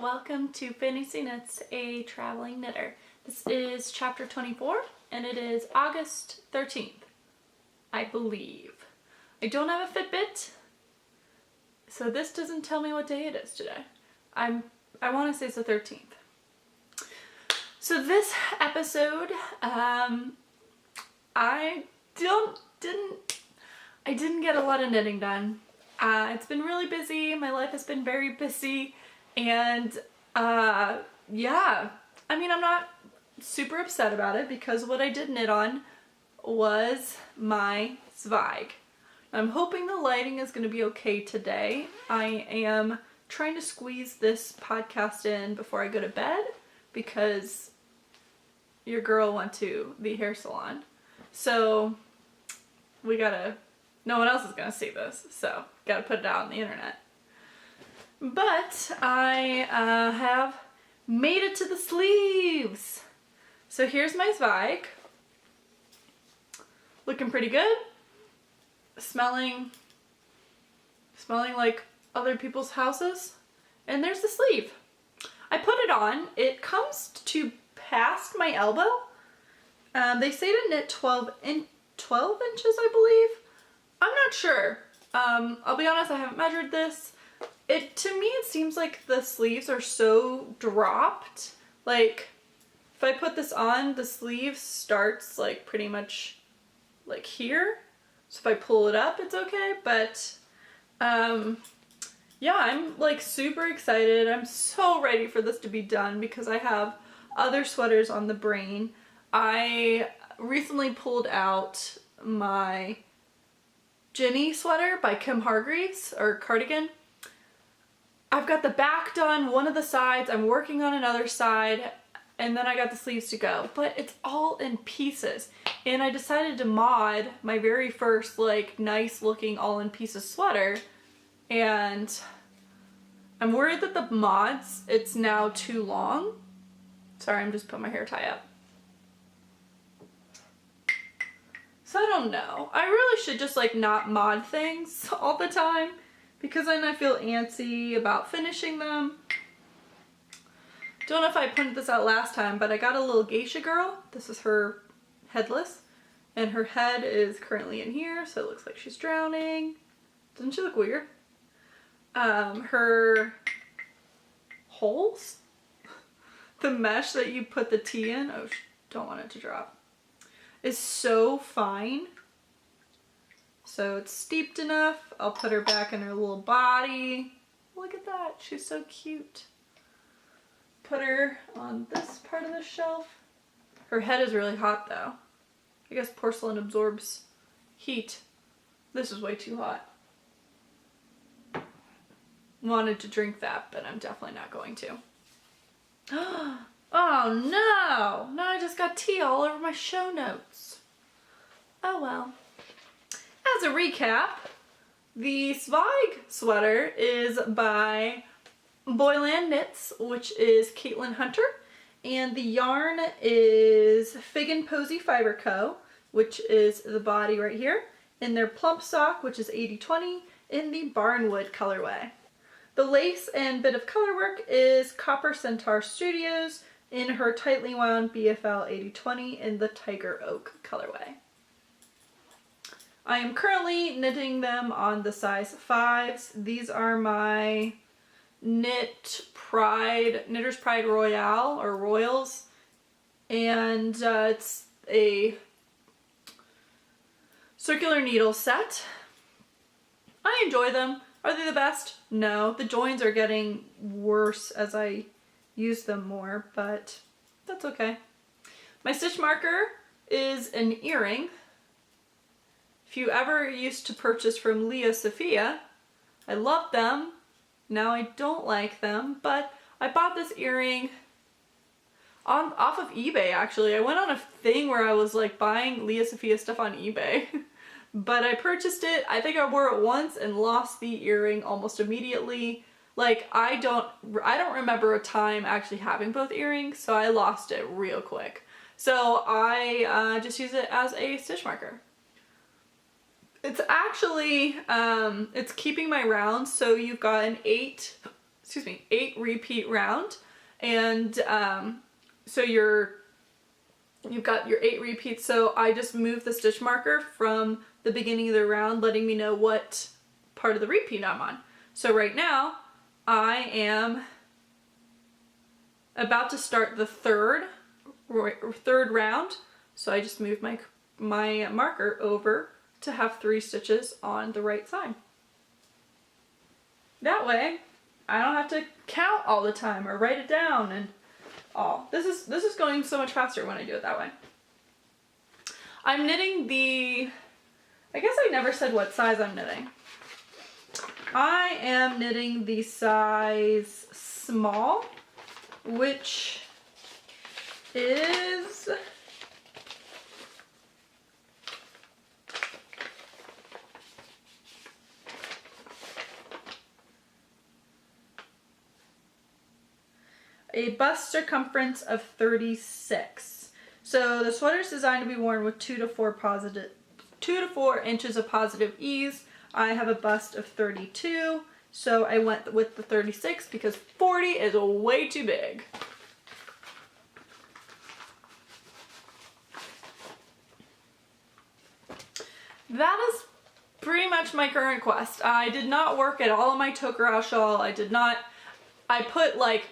welcome to Fantasy Knits, a traveling knitter. This is chapter 24 and it is August 13th, I believe. I don't have a Fitbit, so this doesn't tell me what day it is today. I want to say it's the 13th. So this episode, I didn't get a lot of knitting done. It's been really busy. My life has been very busy. And yeah, I mean, I'm not super upset about it because what I did knit on was my Zweig. I'm hoping the lighting is going to be okay today. I am trying to squeeze this podcast in before I go to bed because your girl went to the hair salon. So no one else is going to see this, so gotta put it out on the internet. But I have made it to the sleeves. So here's my Zweig. Looking pretty good. Smelling like other people's houses. And there's the sleeve. I put it on. It comes to past my elbow. They say to knit 12 inches, I believe. I'm not sure. I'll be honest, I haven't measured this. To me, it seems like the sleeves are so dropped. Like, if I put this on, the sleeve starts like pretty much like here. So if I pull it up, it's okay. But yeah, I'm like super excited. I'm so ready for this to be done because I have other sweaters on the brain. I recently pulled out my Ginny sweater by Kim Hargreaves, or cardigan. I've got the back done, one of the sides, I'm working on another side, and then I got the sleeves to go. But it's all in pieces. And I decided to mod my very first like nice looking all in pieces sweater, and I'm worried that the mods, it's now too long. Sorry, I'm just putting my hair tie up. So I don't know. I really should just like not mod things all the time because then I feel antsy about finishing them. Don't know if I pointed this out last time, but I got a little geisha girl. This is her headless, and her head is currently in here, so it looks like she's drowning. Doesn't she look weird? Her holes, the mesh that you put the tea in, oh, don't want it to drop, is so fine. So it's steeped enough. I'll put her back in her little body. Look at that, she's so cute. Put her on this part of the shelf. Her head is really hot though. I guess porcelain absorbs heat. This is way too hot. Wanted to drink that, but I'm definitely not going to. Oh no! Now I just got tea all over my show notes. Oh well. As a recap, the Zweig sweater is by Boyland Knits, which is Caitlin Hunter, and the yarn is Fig and Posy Fiber Co., which is the body right here, in their plump sock, which is 80/20, in the Barnwood colorway. The lace and bit of color work is Copper Centaur Studios in her tightly wound BFL 80/20 in the Tiger Oak colorway. I am currently knitting them on the size 5s. These are my Knitter's Pride Royale, or Royals, and it's a circular needle set. I enjoy them. Are they the best? No. The joins are getting worse as I use them more, but that's okay. My stitch marker is an earring. If you ever used to purchase from Leah Sophia, I loved them. Now I don't like them, but I bought this earring off of eBay actually. I went on a thing where I was like buying Leah Sophia stuff on eBay. But I purchased it. I think I wore it once and lost the earring almost immediately. Like I don't remember a time actually having both earrings, so I lost it real quick. So I just use it as a stitch marker. It's actually, it's keeping my rounds, so you've got an 8 8 repeat round. And so you've got your 8 repeats. So I just moved the stitch marker from the beginning of the round, letting me know what part of the repeat I'm on. So right now I am about to start the third round. So I just moved my marker over to have 3 stitches on the right side. That way I don't have to count all the time or write it down and all. This is going so much faster when I do it that way. I'm knitting I guess I never said what size I'm knitting. I am knitting the size small, which is a bust circumference of 36. So the sweater is designed to be worn with 2 to 4 inches of positive ease. I have a bust of 32, so I went with the 36 because 40 is way too big. That is pretty much my current quest. I did not work at all on my Tokurao shawl. I put like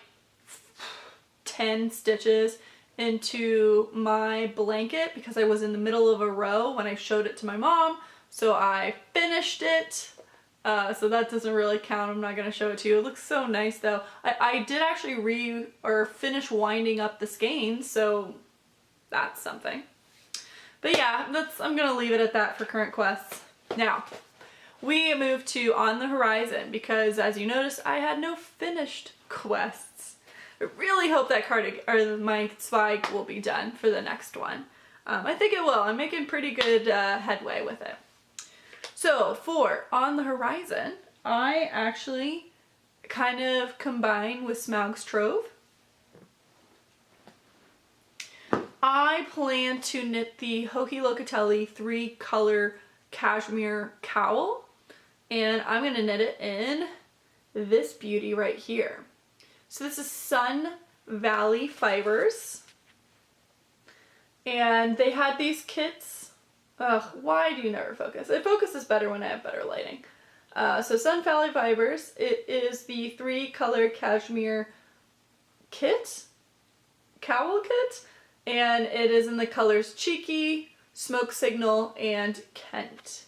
10 stitches into my blanket because I was in the middle of a row when I showed it to my mom. So I finished it. So that doesn't really count. I'm not going to show it to you. It looks so nice though. I did actually finish winding up the skeins, so that's something. But yeah, I'm going to leave it at that for current quests. Now, we move to On the Horizon because as you notice, I had no finished quests. I really hope that my Zweig will be done for the next one. I think it will. I'm making pretty good headway with it. So for On the Horizon, I actually kind of combine with Smaug's Trove. I plan to knit the Hoki Locatelli 3-color cashmere cowl, and I'm going to knit it in this beauty right here. So this is Sun Valley Fibers, and they had these kits. Ugh, why do you never focus? It focuses better when I have better lighting. So Sun Valley Fibers, it is the 3-color cashmere cowl kit, and it is in the colors Cheeky, Smoke Signal, and Kent.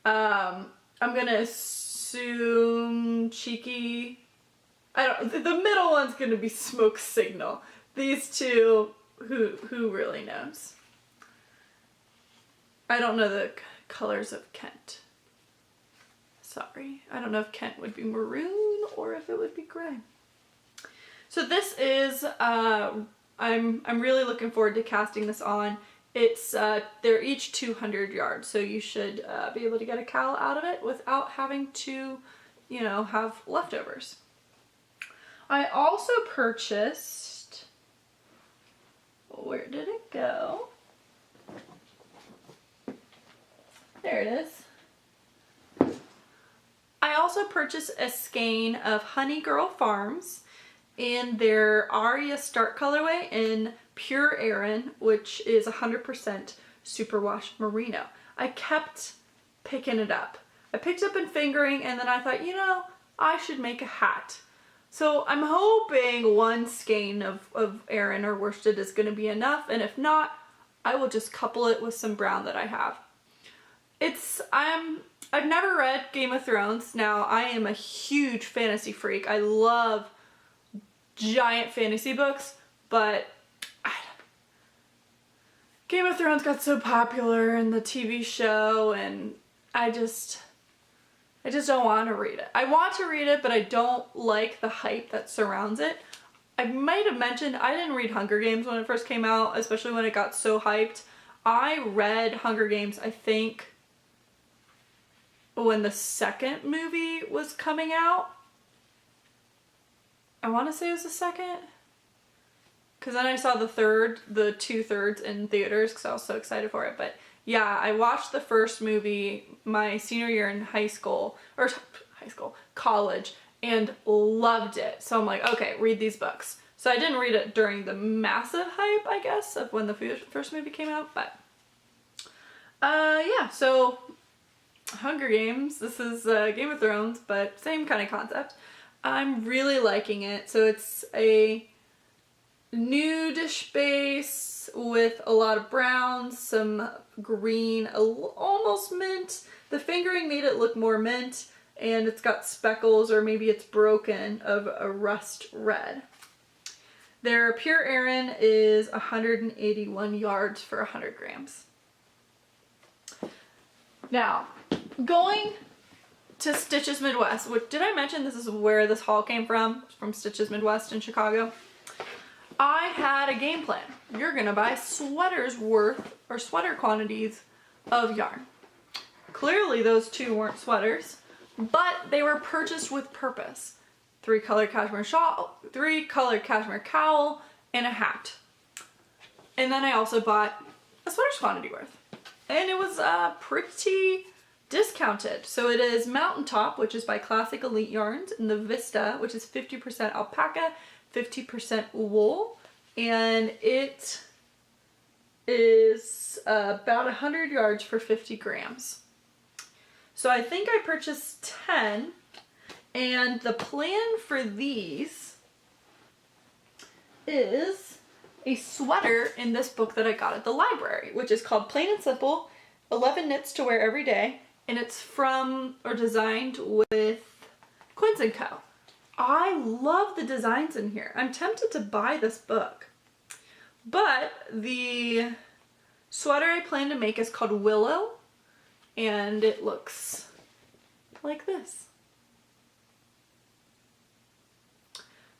I'm gonna assume Cheeky. The middle one's gonna be Smoke Signal. These two, who really knows? I don't know the colors of Kent. Sorry, I don't know if Kent would be maroon or if it would be gray. So this is, I'm really looking forward to casting this on. It's, they're each 200 yards, so you should be able to get a cowl out of it without having to, you know, have leftovers. I also purchased, where did it go? There it is. I also purchased a skein of Honey Girl Farms in their Aria Start colorway in Pure Aran, which is 100% superwash merino. I kept picking it up. I picked it up in fingering, and then I thought, you know, I should make a hat. So I'm hoping one skein of Aran or worsted is going to be enough, and if not, I will just couple it with some brown that I have. I've never read Game of Thrones. Now, I am a huge fantasy freak. I love giant fantasy books, but Game of Thrones got so popular in the TV show, and I just don't want to read it. I want to read it, but I don't like the hype that surrounds it. I might have mentioned I didn't read Hunger Games when it first came out, especially when it got so hyped. I read Hunger Games, I think, when the second movie was coming out. I want to say it was the second. Because then I saw the 2/3 in theaters because I was so excited for it. But yeah, I watched the first movie my senior year in college. and loved it. So I'm like, okay, read these books. So I didn't read it during the massive hype, I guess, of when the first movie came out, but yeah, so Hunger Games, this is Game of Thrones, but same kind of concept. I'm really liking it. So it's a nudish base with a lot of browns, some green, almost mint. The fingering made it look more mint, and it's got speckles, or maybe it's broken, of a rust red. Their pure Aran is 181 yards for 100 grams. Now, going to Stitches Midwest, which, did I mention this is where this haul came from Stitches Midwest in Chicago? I had a game plan. You're gonna buy sweaters worth, or sweater quantities of yarn. Clearly those two weren't sweaters, but they were purchased with purpose. 3-color cashmere shawl, 3-color cashmere cowl, and a hat. And then I also bought a sweater's quantity worth. And it was pretty discounted. So it is Mountaintop, which is by Classic Elite Yarns, and the Vista, which is 50% alpaca, 50% wool, and it is about 100 yards for 50 grams. So I think I purchased 10, and the plan for these is a sweater in this book that I got at the library, which is called Plain and Simple, 11 Knits to Wear Every Day, and it's from, or designed with, Quince & Co. I love the designs in here. I'm tempted to buy this book. But the sweater I plan to make is called Willow, and it looks like this.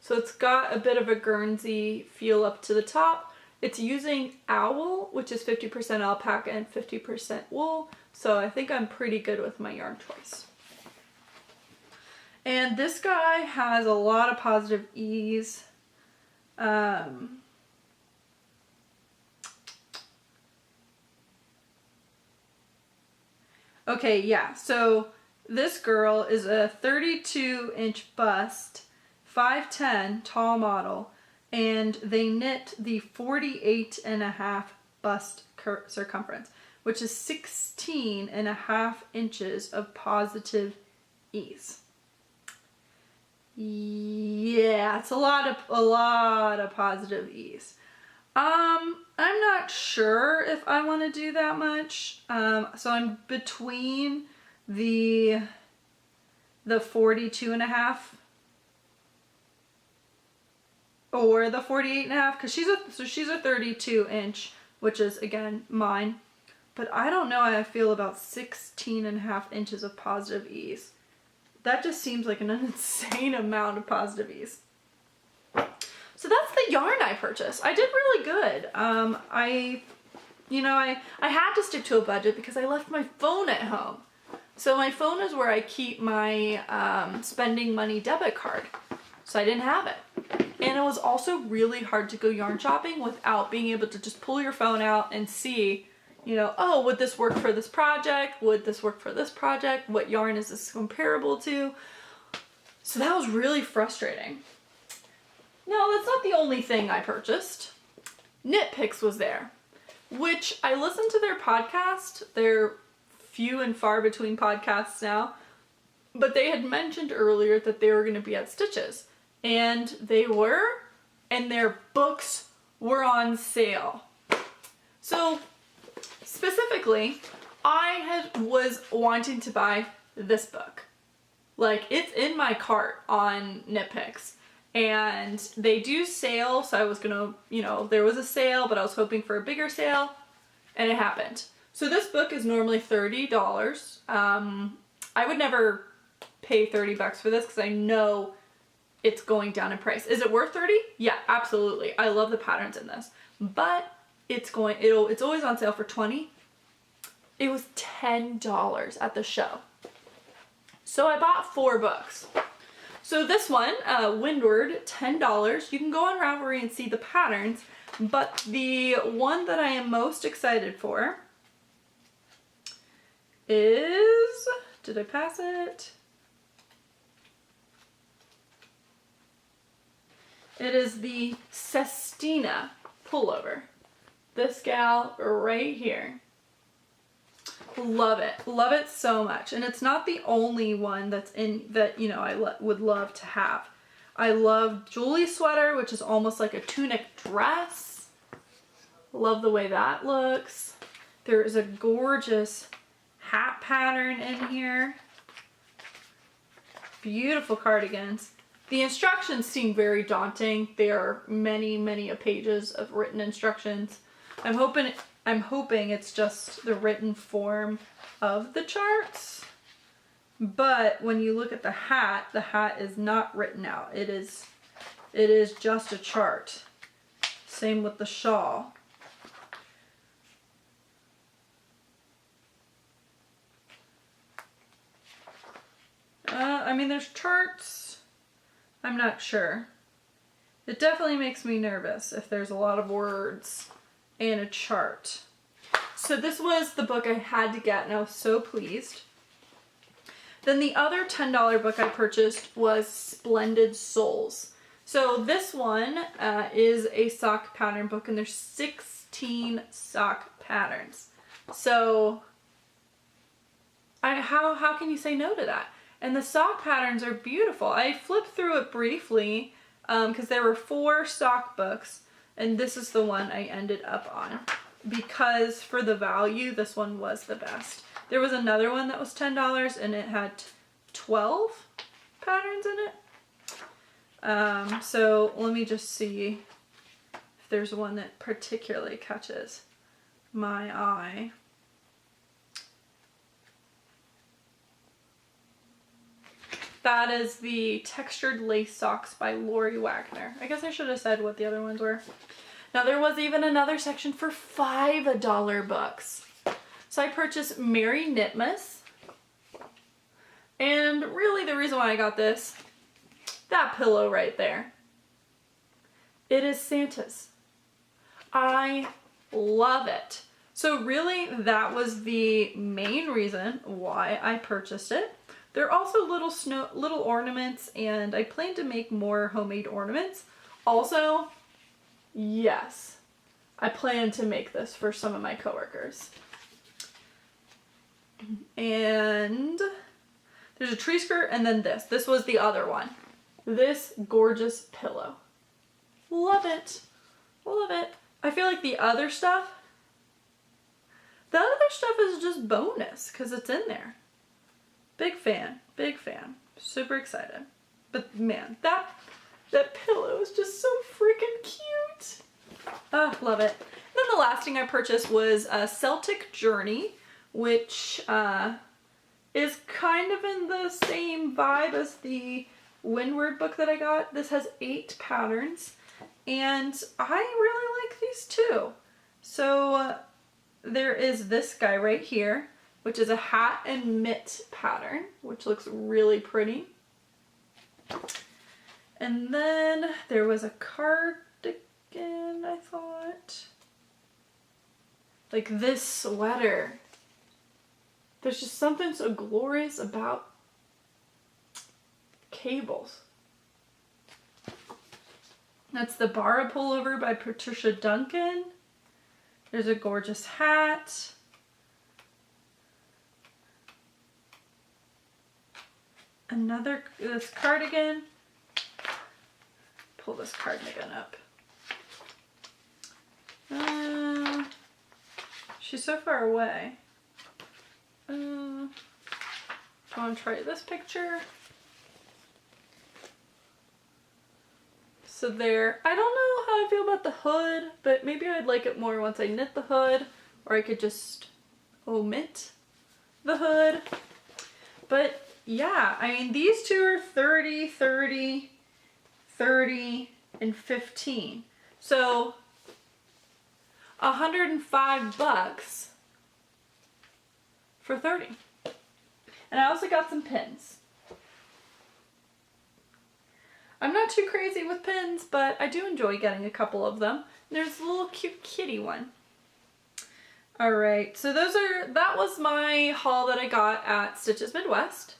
So it's got a bit of a Guernsey feel up to the top. It's using Owl, which is 50% alpaca and 50% wool. So I think I'm pretty good with my yarn choice. And this guy has a lot of positive ease. Okay, yeah, so this girl is a 32-inch bust, 5'10", tall model, and they knit the 48.5 bust circumference, which is 16.5 inches of positive ease. Yeah, it's a lot of positive ease. I'm not sure if I want to do that much. So I'm between the 42.5 or the 48.5, because she's a 32-inch, which is again mine. But I don't know how I feel about 16.5 inches of positive ease. That just seems like an insane amount of positive ease. So that's the yarn I purchased. I did really good. I had to stick to a budget because I left my phone at home. So my phone is where I keep my spending money debit card. So I didn't have it. And it was also really hard to go yarn shopping without being able to just pull your phone out and see, you know, oh, would this work for this project? Would this work for this project? What yarn is this comparable to? So that was really frustrating. No, that's not the only thing I purchased. Nitpicks was there, which I listened to their podcast. They're few and far between podcasts now, but they had mentioned earlier that they were going to be at Stitches, and they were, and their books were on sale. So specifically, I was wanting to buy this book. Like, it's in my cart on Nitpicks. And they do sale, so I was gonna, there was a sale, but I was hoping for a bigger sale, and it happened. So this book is normally $30. I would never pay $30 for this because I know it's going down in price. Is it worth $30? Yeah, absolutely. I love the patterns in this, but it's always on sale for $20. It was $10 at the show. So I bought 4 books. So this one, Windward, $10. You can go on Ravelry and see the patterns, but the one that I am most excited for is, did I pass it? It is the Sestina pullover. This gal right here. Love it. Love it so much. And it's not the only one that's in that, you know, I would love to have. I love Julie's sweater, which is almost like a tunic dress. Love the way that looks. There is a gorgeous hat pattern in here. Beautiful cardigans. The instructions seem very daunting. There are many, many pages of written instructions. I'm hoping it's just the written form of the charts. But when you look at the hat is not written out. It is just a chart. Same with the shawl. I mean, there's charts. I'm not sure. It definitely makes me nervous if there's a lot of words and a chart. So this was the book I had to get, and I was so pleased. Then the other $10 book I purchased was Splendid Souls. So this one is a sock pattern book, and there's 16 sock patterns. So how can you say no to that? And the sock patterns are beautiful. I flipped through it briefly because there were 4 sock books, and this is the one I ended up on because for the value, this one was the best. There was another one that was $10 and it had 12 patterns in it. So let me just see if there's one that particularly catches my eye. That is the Textured Lace Socks by Lori Wagner. I guess I should have said what the other ones were. Now there was even another section for $5 books. So I purchased Mary Knitmas. And really the reason why I got this, that pillow right there. It is Santa's. I love it. So really that was the main reason why I purchased it. There are also little ornaments, and I plan to make more homemade ornaments. Also, yes, I plan to make this for some of my coworkers. And there's a tree skirt, and then this. This was the other one. This gorgeous pillow. Love it. Love it. I feel like the other stuff is just bonus because it's in there. Big fan, big fan. Super excited. But man, that pillow is just so freaking cute. Ah, love it. And then the last thing I purchased was a Celtic Journey, which is kind of in the same vibe as the Windward book that I got. This has 8 patterns, and I really like these too. So there is this guy right here, which is a hat and mitt pattern, which looks really pretty. And then there was a cardigan, I thought. Like this sweater. There's just something so glorious about cables. That's the Bara pullover by Patricia Duncan. There's a gorgeous hat. This cardigan. Pull this cardigan up. She's so far away. Do you want to try this picture? So there, I don't know how I feel about the hood, but maybe I'd like it more once I knit the hood, or I could just omit the hood. But yeah, I mean, these two are 30, 30, 30, and 15. So $105 for 30. And I also got some pins. I'm not too crazy with pins, but I do enjoy getting a couple of them. There's a little cute kitty one. Alright, so that was my haul that I got at Stitches Midwest.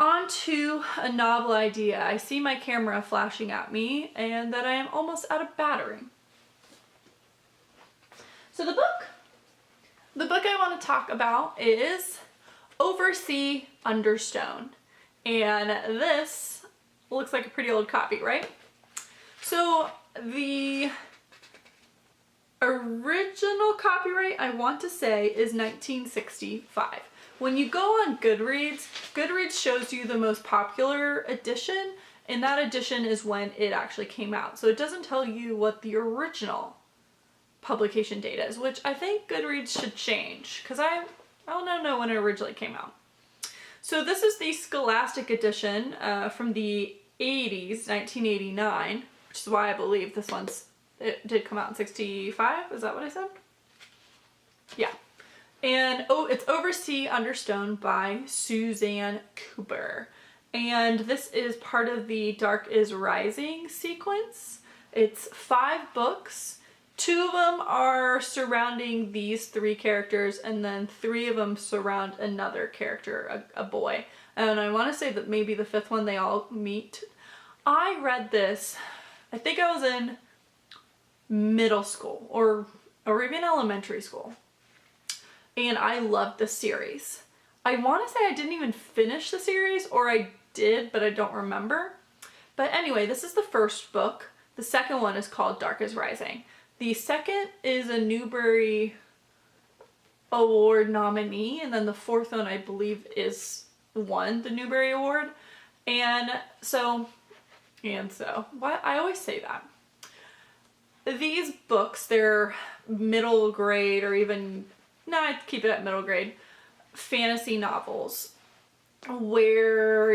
On to a novel idea. I see my camera flashing at me and that I am almost out of battery. So the book I want to talk about is Oversea Understone. And this looks like a pretty old copy, right? So the original copyright, I want to say, is 1965. When you go on Goodreads, Goodreads shows you the most popular edition, and that edition is when it actually came out. So it doesn't tell you what the original publication date is, which I think Goodreads should change, because I don't know when it originally came out. So this is the Scholastic edition from the 80s, 1989, which is why I believe this it did come out in 65. Is that what I said? Yeah. And it's Oversea Understone by Suzanne Cooper. And this is part of the Dark is Rising sequence. It's 5 books. 2 of them are surrounding these 3 characters, and then 3 of them surround another character, a boy. And I want to say that maybe the 5th one they all meet. I read this, I think I was in middle school or even elementary school. And I loved the series. I want to say I didn't even finish the series, or I did, but I don't remember. But anyway, this is the first book. The second one is called Dark is Rising. The second is a Newbery Award nominee, and then the 4th one I believe won the Newbery Award. And so, what I always say that. These books, they're middle grade, or even, no, I'd keep it at middle grade, fantasy novels where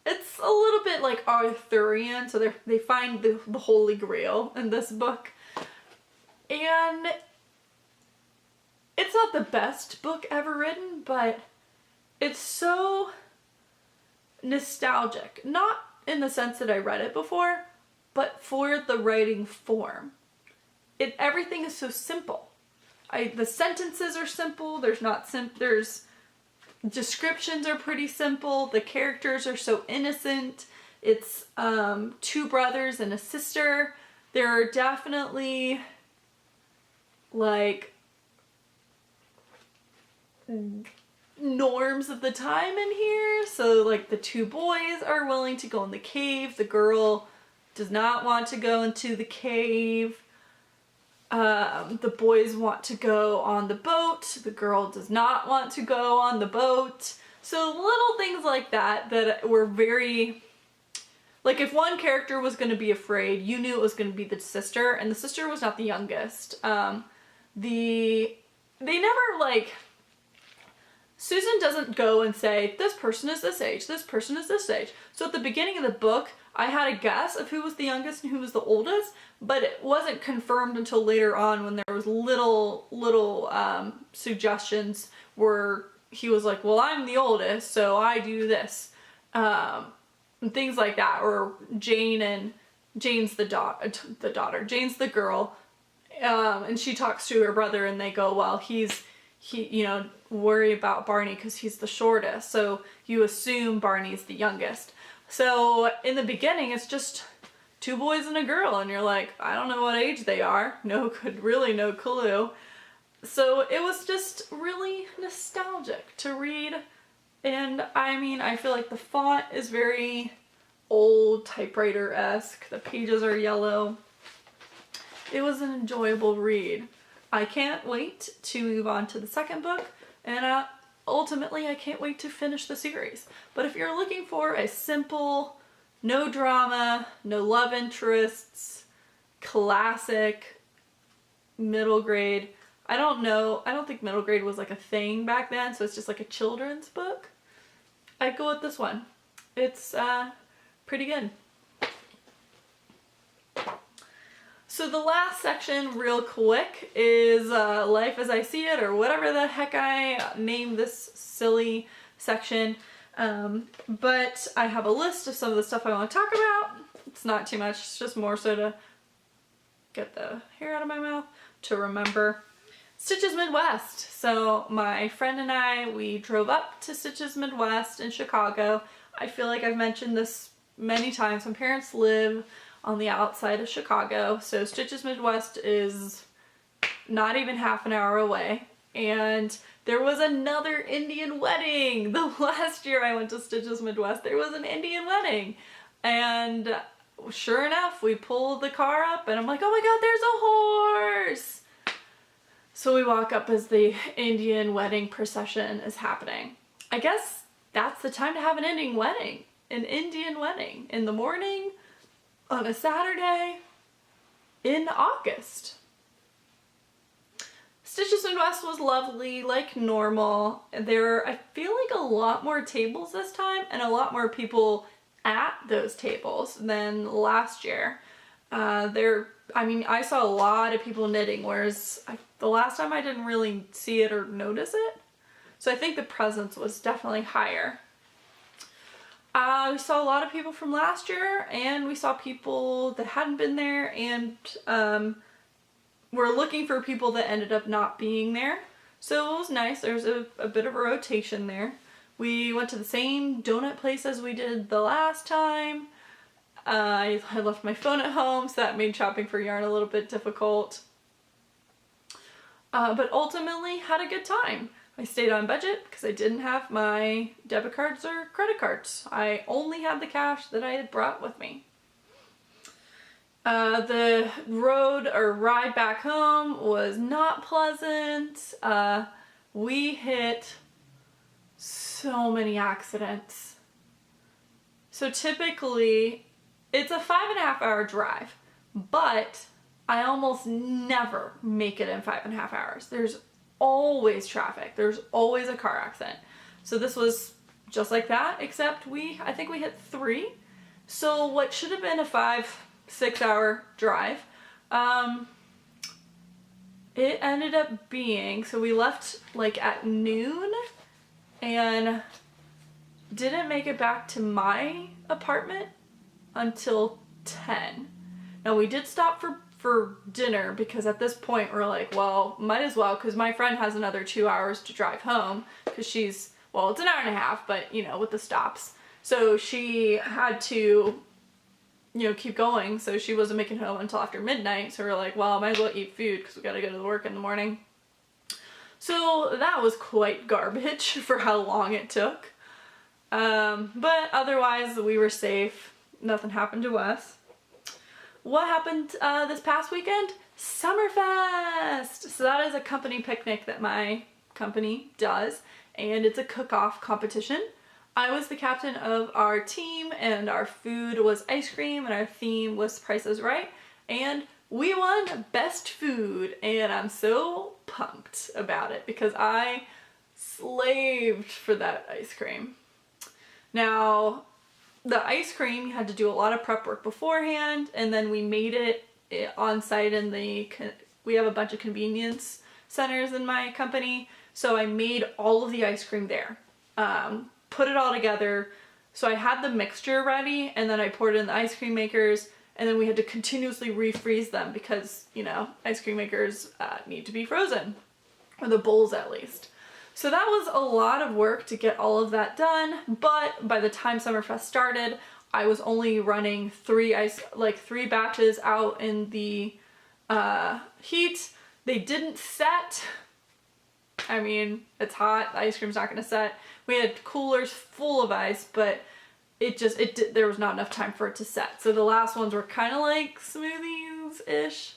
it's a little bit like Arthurian, so they find the Holy Grail in this book. And it's not the best book ever written, but it's so nostalgic. Not in the sense that I read it before, but for the writing form. Everything is so simple. The sentences are simple. There's descriptions are pretty simple. The characters are so innocent. It's 2 brothers and a sister. There are definitely like norms of the time in here. So like the 2 boys are willing to go in the cave. The girl does not want to go into the cave. The boys want to go on the boat. The girl does not want to go on the boat. So little things like that were very, like if one character was going to be afraid, you knew it was going to be the sister, and the sister was not the youngest. They never like, Susan doesn't go and say, this person is this age, this person is this age. So at the beginning of the book, I had a guess of who was the youngest and who was the oldest, but it wasn't confirmed until later on when there was little suggestions where he was like, well, I'm the oldest, so I do this. And things like that. Or Jane's the daughter. Jane's the girl. And she talks to her brother and they go, well, worry about Barney because he's the shortest. So you assume Barney's the youngest. So in the beginning, it's just 2 boys and a girl, and you're like, I don't know what age they are. No clue. So it was just really nostalgic to read. And I mean, I feel like the font is very old typewriter-esque. The pages are yellow. It was an enjoyable read. I can't wait to move on to the second book, and ultimately I can't wait to finish the series. But if you're looking for a simple, no drama, no love interests, classic, middle grade, I don't think middle grade was like a thing back then, so it's just like a children's book, I'd go with this one. It's pretty good. So the last section, real quick, is Life as I See It, or whatever the heck I named this silly section. But I have a list of some of the stuff I want to talk about. It's not too much, it's just more so to get the hair out of my mouth, to remember. Stitches Midwest. So my friend and I, we drove up to Stitches Midwest in Chicago. I feel like I've mentioned this many times. My parents live on the outside of Chicago, so Stitches Midwest is not even half an hour away. And there was another Indian wedding. The last year I went to Stitches Midwest, there was an Indian wedding. And sure enough, we pulled the car up and I'm like, oh my God, there's a horse. So we walk up as the Indian wedding procession is happening. I guess that's the time to have an Indian wedding. An Indian wedding in the morning on a Saturday in August. Stitches Midwest was lovely, like normal. I feel like a lot more tables this time and a lot more people at those tables than last year. I saw a lot of people knitting, whereas the last time I didn't really see it or notice it. So I think the presence was definitely higher. We saw a lot of people from last year, and we saw people that hadn't been there, and we're looking for people that ended up not being there. So it was nice. There's a bit of a rotation there. We went to the same donut place as we did the last time. I left my phone at home, so that made shopping for yarn a little bit difficult. But ultimately had a good time. I stayed on budget because I didn't have my debit cards or credit cards. I only had the cash that I had brought with me. The road or ride back home was not pleasant. We hit so many accidents. So typically it's a 5.5 hour drive, but I almost never make it in 5.5 hours. There's always traffic. There's always a car accident. So this was just like that, except I think we hit 3. So what should have been a 5-6 hour drive, it ended up being, so we left like at noon and didn't make it back to my apartment until 10. Now we did stop for dinner because at this point we're like, well, might as well, because my friend has another 2 hours to drive home because it's an hour and a half, but with the stops. So she had to, keep going. So she wasn't making it home until after midnight. So we're like, well, might as well eat food because we got to go to work in the morning. So that was quite garbage for how long it took. But otherwise we were safe. Nothing happened to us. What happened this past weekend? Summerfest! So that is a company picnic that my company does, and it's a cook-off competition. I was the captain of our team, and our food was ice cream, and our theme was Price is Right, and we won best food, and I'm so pumped about it because I slaved for that ice cream. Now, the ice cream, you had to do a lot of prep work beforehand, and then we made it on site in we have a bunch of convenience centers in my company, so I made all of the ice cream there. Put it all together, so I had the mixture ready, and then I poured it in the ice cream makers, and then we had to continuously refreeze them because, ice cream makers need to be frozen, or the bowls at least. So that was a lot of work to get all of that done, but by the time Summerfest started, I was only running 3 batches out in the heat. They didn't set. I mean, it's hot, the ice cream's not gonna set. We had coolers full of ice, but there was not enough time for it to set. So the last ones were kind of like smoothies-ish.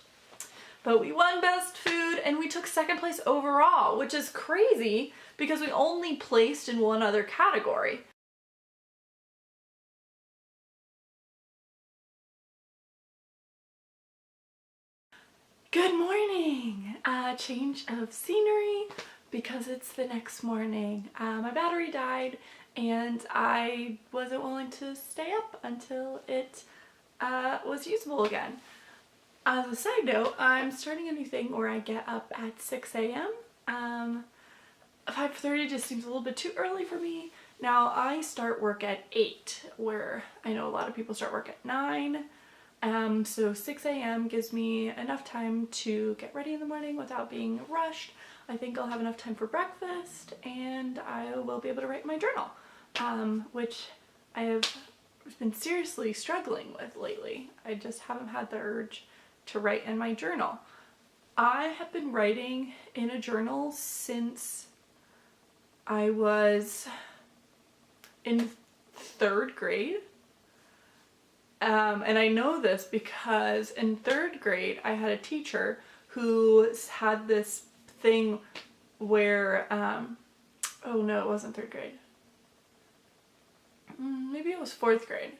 But we won best food, and we took 2nd place overall, which is crazy because we only placed in one other category. Good morning! Change of scenery because it's the next morning. My battery died, and I wasn't willing to stay up until it was usable again. As a side note, I'm starting a new thing where I get up at 6 a.m. 5:30 just seems a little bit too early for me. Now, I start work at 8, where I know a lot of people start work at 9. So 6 a.m. gives me enough time to get ready in the morning without being rushed. I think I'll have enough time for breakfast, and I will be able to write my journal, which I have been seriously struggling with lately. I just haven't had the urge to write in my journal. I have been writing in a journal since I was in 3rd grade. And I know this because in 3rd grade I had a teacher who had this thing where, oh no, it wasn't 3rd grade. Maybe it was 4th grade.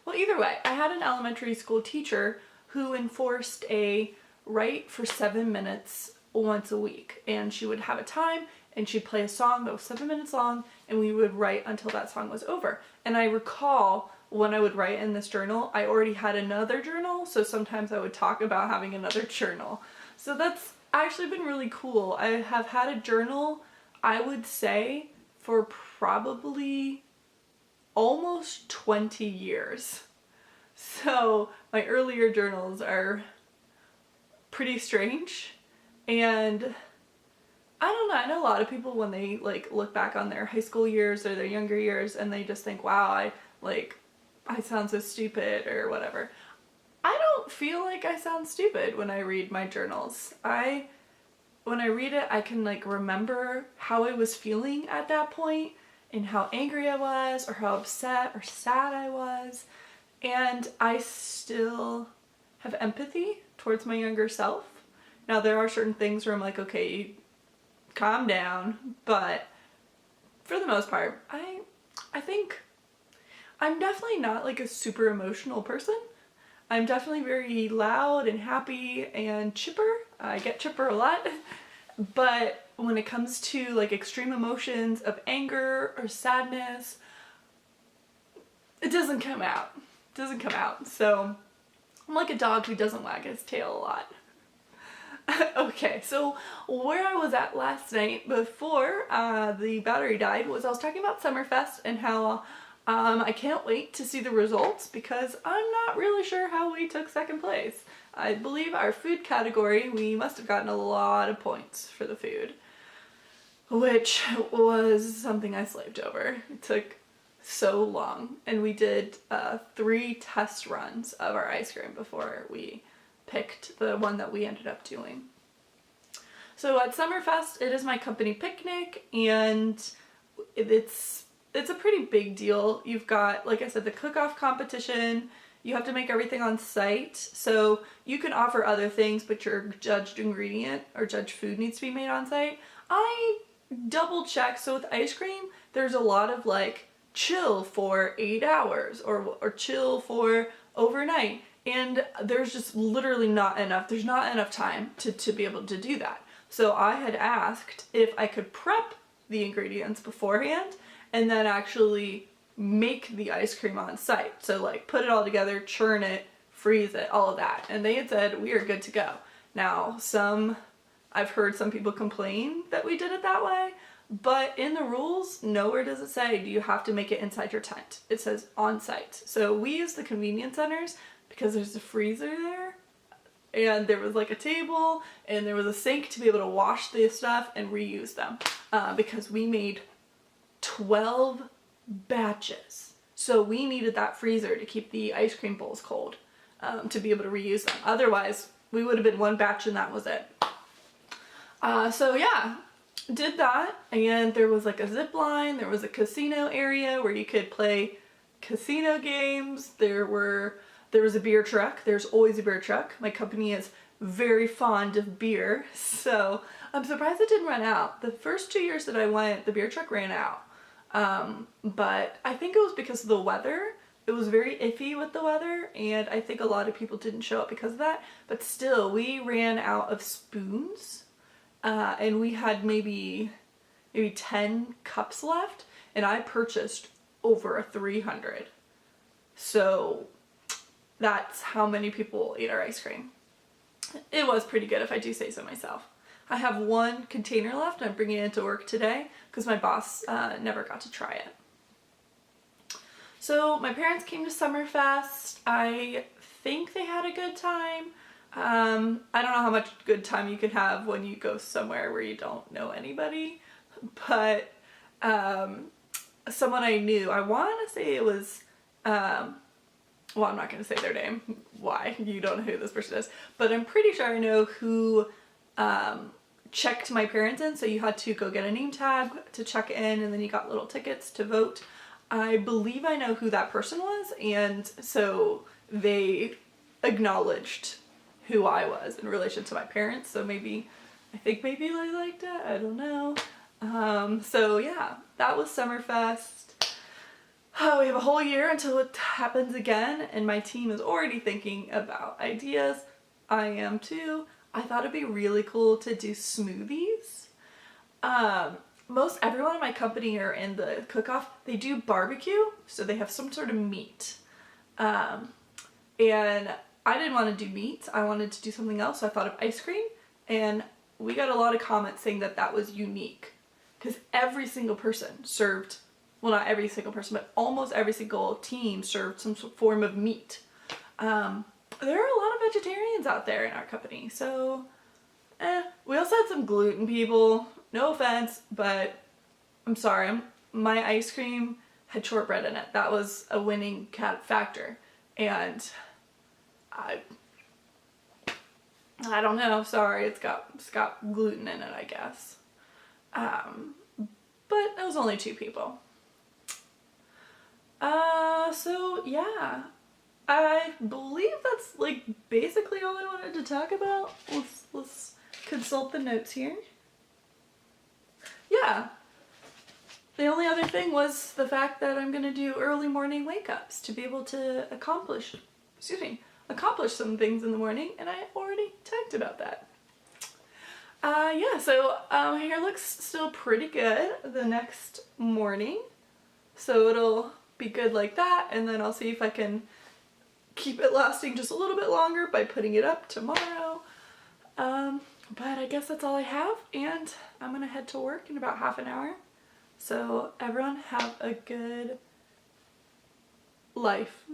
Well, either way, I had an elementary school teacher who enforced a write for 7 minutes once a week. And she would have a time and she'd play a song that was 7 minutes long, and we would write until that song was over. And I recall when I would write in this journal, I already had another journal, so sometimes I would talk about having another journal. So that's actually been really cool. I have had a journal, I would say, for probably almost 20 years. So my earlier journals are pretty strange, and I don't know, I know a lot of people when they like look back on their high school years or their younger years and they just think, wow, I sound so stupid or whatever. I don't feel like I sound stupid when I read my journals. When I read it, I can like remember how I was feeling at that point and how angry I was or how upset or sad I was. And I still have empathy towards my younger self. Now there are certain things where I'm like, okay, calm down, but for the most part, I think I'm definitely not like a super emotional person. I'm definitely very loud and happy and chipper. I get chipper a lot. But when it comes to like extreme emotions of anger or sadness, it doesn't come out. It doesn't come out. So I'm like a dog who doesn't wag his tail a lot. Okay, so where I was at last night before the battery died was I was talking about Summerfest and how I can't wait to see the results because I'm not really sure how we took 2nd place. I believe our food category, we must have gotten a lot of points for the food, which was something I slaved over. It took so long, and we did 3 test runs of our ice cream before we picked the one that we ended up doing. So at Summerfest, it is my company picnic, and it's a pretty big deal. You've got, like I said, the cook-off competition. You have to make everything on site. So you can offer other things, but your judged ingredient or judged food needs to be made on site. I double check. So with ice cream, there's a lot of like chill for 8 hours or chill for overnight. And there's just literally not enough. There's not enough time to be able to do that. So I had asked if I could prep the ingredients beforehand and then actually make the ice cream on site. So like put it all together, churn it, freeze it, all of that. And they had said we are good to go. Now I've heard some people complain that we did it that way, but in the rules, nowhere does it say do you have to make it inside your tent. It says on site. So we use the convenience centers because there's a freezer there, and there was like a table and there was a sink to be able to wash the stuff and reuse them because we made 12 batches. So we needed that freezer to keep the ice cream bowls cold to be able to reuse them. Otherwise, we would have been 1 batch and that was it. So yeah, did that, and there was like a zip line, there was a casino area where you could play casino games, there was a beer truck. There's always a beer truck. My company is very fond of beer, so I'm surprised it didn't run out. The first 2 years that I went, the beer truck ran out. But I think it was because of the weather. It was very iffy with the weather, and I think a lot of people didn't show up because of that. But still, we ran out of spoons, and we had maybe 10 cups left, and I purchased over 300. So that's how many people ate our ice cream. It was pretty good if I do say so myself. I have 1 container left. I'm bringing it into work today because my boss never got to try it. So my parents came to Summerfest. I think they had a good time. I don't know how much good time you can have when you go somewhere where you don't know anybody, but someone I knew, I want to say it was, well, I'm not going to say their name. Why? You don't know who this person is, but I'm pretty sure I know who checked my parents in. So you had to go get a name tag to check in, and then you got little tickets to vote. I believe I know who that person was, and so they acknowledged who I was in relation to my parents. So maybe, I think maybe I liked it. I don't know. So yeah, that was Summerfest. Oh, we have a whole year until it happens again, and my team is already thinking about ideas. I am too. I thought it'd be really cool to do smoothies. Most everyone in my company are in the cook-off. They do barbecue, so they have some sort of meat. And I didn't want to do meat. I wanted to do something else, so I thought of ice cream. And we got a lot of comments saying that that was unique, because every single person served, well, not every single person, but almost every single team served some form of meat. There are a lot of vegetarians out there in our company, so we also had some gluten people. No offense, but I'm sorry, my ice cream had shortbread in it. That was a winning factor, and I don't know, sorry, it's got gluten in it, I guess. But it was only 2 people. So yeah, I believe that's like basically all I wanted to talk about. Let's consult the notes here. Yeah. The only other thing was the fact that I'm gonna do early morning wake-ups to be able to accomplish some things in the morning, and I already talked about that. Yeah, so my hair looks still pretty good the next morning, so it'll be good like that, and then I'll see if I can keep it lasting just a little bit longer by putting it up tomorrow. But I guess that's all I have, and I'm gonna head to work in about half an hour. So everyone have a good life.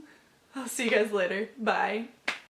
I'll see you guys later. Bye.